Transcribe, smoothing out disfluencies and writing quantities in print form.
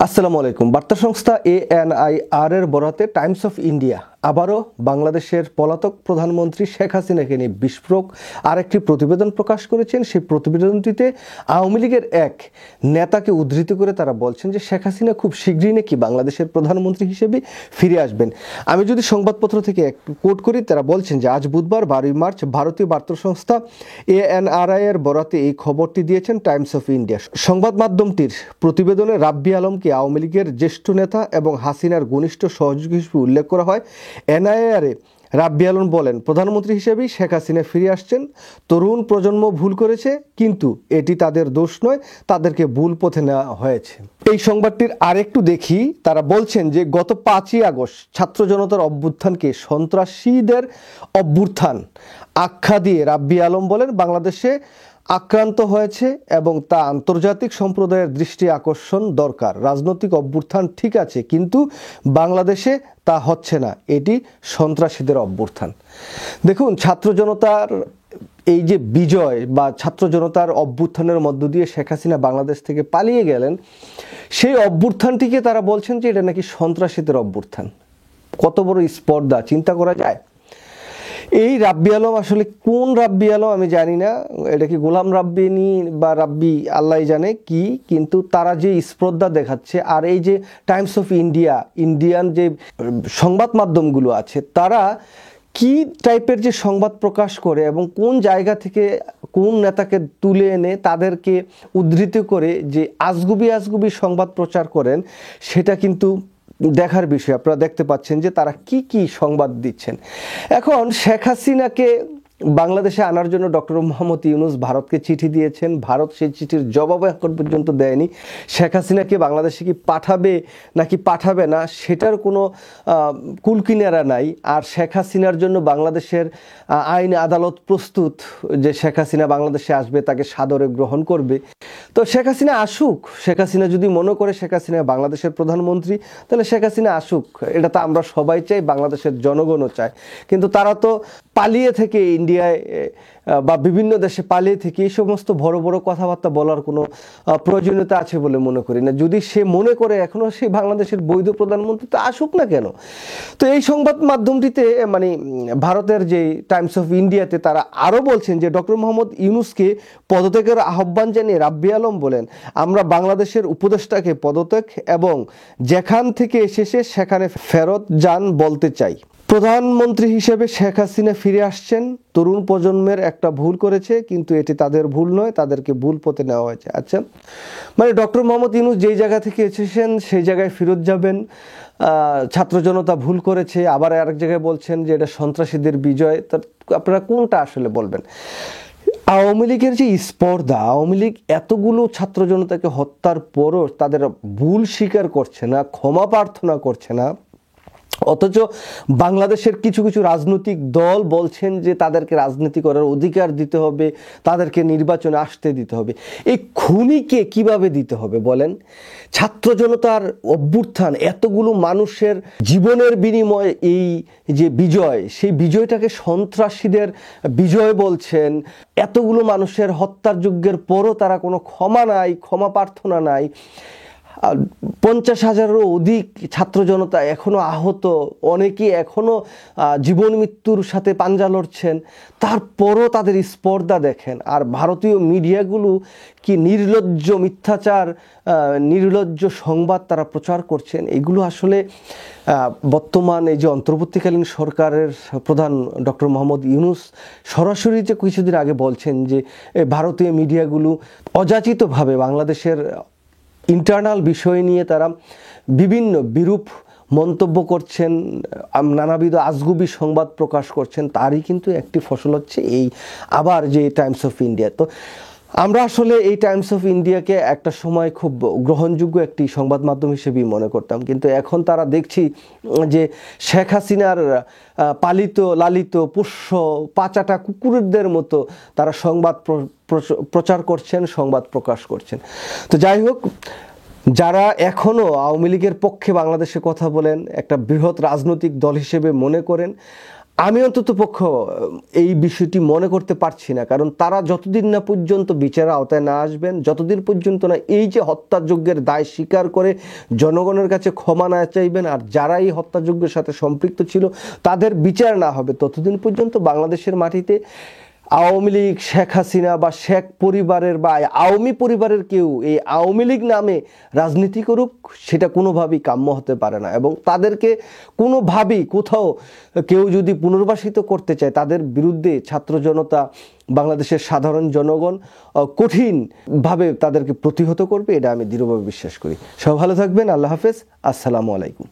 আসসালামু আলাইকুম। বার্তা সংস্থা ANIR এর বরাতে টাইমস অফ ইন্ডিয়া আবারও বাংলাদেশের পলাতক প্রধানমন্ত্রী শেখ হাসিনাকে নিয়ে বিস্ফোরক আরেকটি প্রতিবেদন প্রকাশ করেছেন। সেই প্রতিবেদনটিতে আওয়ামী লীগের এক নেতাকে উদ্ধৃত করে তারা বলছেন যে শেখ হাসিনা খুব শীঘ্রই নাকি বাংলাদেশের প্রধানমন্ত্রী হিসেবে ফিরে আসবেন। আমি যদি সংবাদপত্র থেকে একটু কোট করি, তারা বলছেন যে আজ বুধবার 12 মার্চ ভারতীয় বার্তা সংস্থা ANRI এর বরাতে এই খবরটি দিয়েছেন টাইমস অফ ইন্ডিয়া। সংবাদ মাধ্যমটির প্রতিবেদনে রাব্বি আলমকে আওয়ামী লীগের জ্যেষ্ঠ নেতা এবং হাসিনার ঘনিষ্ঠ সহযোগী হিসেবে উল্লেখ করা হয়। এনআইআরে রাব্বি আলম বলেন, প্রধানমন্ত্রী হিসেবেই শেখ হাসিনা ফিরে আসছেন। তরুণ প্রজন্ম ভুল করেছে, কিন্তু এটি তাদের দোষ নয়, তাদেরকে ভুল পথে নেওয়া হয়েছে। এই সংবাদটির আরেকটু দেখি। তারা বলছেন যে গত 5ই আগস্ট ছাত্র জনতার অভ্যুত্থানকে সন্ত্রাসীদের অভ্যুত্থান আখ্যা দিয়ে রাব্বি আলম বলেন, বাংলাদেশে আক্রান্ত হয়েছে এবং তা আন্তর্জাতিক সম্প্রদায়ের দৃষ্টি আকর্ষণ দরকার। রাজনৈতিক অভ্যুত্থান ঠিক আছে, কিন্তু বাংলাদেশে তা হচ্ছে না, এটি সন্ত্রাসীদের অভ্যুত্থান। দেখুন, ছাত্র জনতার এই যে বিজয় বা ছাত্র জনতার অভ্যুত্থানের মধ্য দিয়ে শেখ হাসিনা বাংলাদেশ থেকে পালিয়ে গেলেন, সেই অভ্যুত্থানটিকে তারা বলছেন যে এটা নাকি সন্ত্রাসীদের অভ্যুত্থান। কত বড় স্পর্ধা, চিন্তা করা যায়। এই রাব্বি আলম আসলে কোন রাব্বি আলম আমি জানি না, এটা কি গোলাম রাব্বিনী বা রাব্বি আল্লাহ জানে কি, কিন্তু তারা যে স্পর্ধা দেখাচ্ছে, আর এই যে টাইমস অফ ইন্ডিয়ান যে সংবাদ মাধ্যমগুলো আছে, তারা কি টাইপের যে সংবাদ প্রকাশ করে এবং কোন জায়গা থেকে কোন নেতাকে তুলে এনে তাদেরকে উদ্ধৃত করে যে আজগুবি সংবাদ প্রচার করেন, সেটা কিন্তু দেখার বিষয়। আপনারা দেখতে পাচ্ছেন যে তারা কি সংবাদ দিচ্ছেন। এখন শেখ হাসিনাকে বাংলাদেশে আনার জন্য ডক্টর মোহাম্মদ ইউনূস ভারতকে চিঠি দিয়েছেন। ভারত সেই চিঠির জবাব এখন পর্যন্ত দেয়নি। শেখ হাসিনাকে বাংলাদেশে কি পাঠাবে নাকি পাঠাবে না, সেটার কোনো কুলকিনারা নাই। আর শেখ হাসিনার জন্য বাংলাদেশের আইন আদালত প্রস্তুত যে শেখ হাসিনা বাংলাদেশে আসবে, তাকে সাদরে গ্রহণ করবে। তো শেখ হাসিনা আসুক। শেখ হাসিনা যদি মনে করে শেখ হাসিনা বাংলাদেশের প্রধানমন্ত্রী, তাহলে শেখ হাসিনা আসুক। এটা তো আমরা সবাই চাই, বাংলাদেশের জনগণও চায়। কিন্তু তারা তো পালিয়ে থেকে ইন্ডিয়ায় বা বিভিন্ন দেশে পালিয়ে থেকে এই সমস্ত বড় বড় কথাবার্তা বলার কোনো প্রয়োজনীয়তা আছে বলে মনে করি না। যদি সে মনে করে এখনও সে বাংলাদেশের বৈধ প্রধানমন্ত্রী, তো আসুক না কেন। তো এই সংবাদ মাধ্যমটিতে মানে ভারতের যে টাইমস অফ ইন্ডিয়াতে তারা আরও বলছেন যে ডক্টর মোহাম্মদ ইউনূসকে পদত্যাগের আহ্বান জানিয়ে রাব্বি আলম বলেন, আমরা বাংলাদেশের উপদেষ্টাকে পদত্যাগ এবং যেখান থেকে এসেছে সেখানে ফেরত যান বলতে চাই। প্রধানমন্ত্রী হিসেবে শেখ হাসিনা ফিরে আসছেন। তরুণ প্রজন্মের একটা ভুল করেছে, কিন্তু এটি তাদের ভুল নয়, তাদেরকে ভুল পথে নেওয়া হয়েছে। আচ্ছা, মানে ডক্টর মোহাম্মদ ইউনূস যেই জায়গা থেকে এসেছেন সেই জায়গায় ফেরত যাবেন। ছাত্র জনতা ভুল করেছে, আবার আরেক জায়গায় বলছেন যে এটা সন্ত্রাসীদের বিজয়। আপনারা কোনটা আসলে বলবেন? আওয়ামী লীগের যে স্পর্ধা, আওয়ামী লীগ এতগুলো ছাত্র জনতাকে হত্যার পরও তাদের ভুল স্বীকার করছে না, ক্ষমা প্রার্থনা করছে না, অথচ বাংলাদেশের কিছু রাজনৈতিক দল বলছেন যে তাদেরকে রাজনীতি করার অধিকার দিতে হবে, তাদেরকে নির্বাচনে আসতে দিতে হবে। এই খুনিকে কিভাবে দিতে হবে বলেন? ছাত্র জনতার অভ্যুত্থান, এতগুলো মানুষের জীবনের বিনিময়ে এই যে বিজয়, সেই বিজয়টাকে সন্ত্রাসীদের বিজয় বলছেন। এতগুলো মানুষের হত্যার যজ্ঞের পরও তারা কোনো ক্ষমা নাই, ক্ষমা প্রার্থনা নাই। 50,000-এরও অধিক ছাত্র জনতা এখনো আহত, অনেকেই এখনো জীবন মৃত্যুর সাথে পাঞ্জা লড়ছেন। তারপরও তাদের স্পর্ধা দেখেন। আর ভারতীয় মিডিয়াগুলো কি নির্লজ্জ মিথ্যাচার, নির্লজ্জ সংবাদ তারা প্রচার করছেন। এগুলো আসলে বর্তমান এই যে অন্তর্বর্তীকালীন সরকারের প্রধান ডক্টর মোহাম্মদ ইউনূস সরাসরি যে কিছুদিন আগে বলছেন যে ভারতীয় মিডিয়াগুলো অযাচিতভাবে বাংলাদেশের ইন্টারনাল বিষয় নিয়ে তারা বিভিন্ন বিরূপ মন্তব্য করছেন, নানাবিধ আজগুবি সংবাদ প্রকাশ করছেন। তারই কিন্তু একটি ফসল হচ্ছে এই আবার যে টাইমস অফ ইন্ডিয়া। তো আমরা আসলে এই টাইমস অফ ইন্ডিয়াকে একটা সময় খুব গ্রহণযোগ্য একটি সংবাদ মাধ্যম হিসেবেই মনে করতাম, কিন্তু এখন তারা দেখছি যে শেখ হাসিনার পালিত লালিত পোষ্য পাচাটা কুকুরদের মতো তারা সংবাদ প্রচার করছেন, সংবাদ প্রকাশ করছেন। তো যাই হোক, যারা এখনও আওয়ামী লীগের পক্ষে বাংলাদেশে কথা বলেন, একটা বৃহৎ রাজনৈতিক দল হিসেবে মনে করেন, আমি অন্তত পক্ষ এই বিষয়টি মনে করতে পারছি না, কারণ তারা যতদিন না পর্যন্ত বিচারের আওতায় না আসবেন, যতদিন পর্যন্ত না এই যে হত্যাযজ্ঞের দায় স্বীকার করে জনগণের কাছে ক্ষমা না চাইবেন, আর যারা এই হত্যাযজ্ঞের সাথে সম্পৃক্ত ছিল তাদের বিচার না হবে, ততদিন পর্যন্ত বাংলাদেশের মাটিতে আওয়ামী লীগ, শেখ হাসিনা বা শেখ পরিবারের বা আওয়ামী পরিবারের কেউ এই আওয়ামী লীগ নামে রাজনীতি করুক, সেটা কোনোভাবেই কাম্য হতে পারে না। এবং তাদেরকে কোনোভাবেই কোথাও কেউ যদি পুনর্বাসিত করতে চায়, তাদের বিরুদ্ধে ছাত্র জনতা, বাংলাদেশের সাধারণ জনগণ কঠিনভাবে তাদেরকে প্রতিহত করবে, এটা আমি দৃঢ়ভাবে বিশ্বাস করি। সব ভালো থাকবেন। আল্লাহ হাফেজ। আসসালামু আলাইকুম।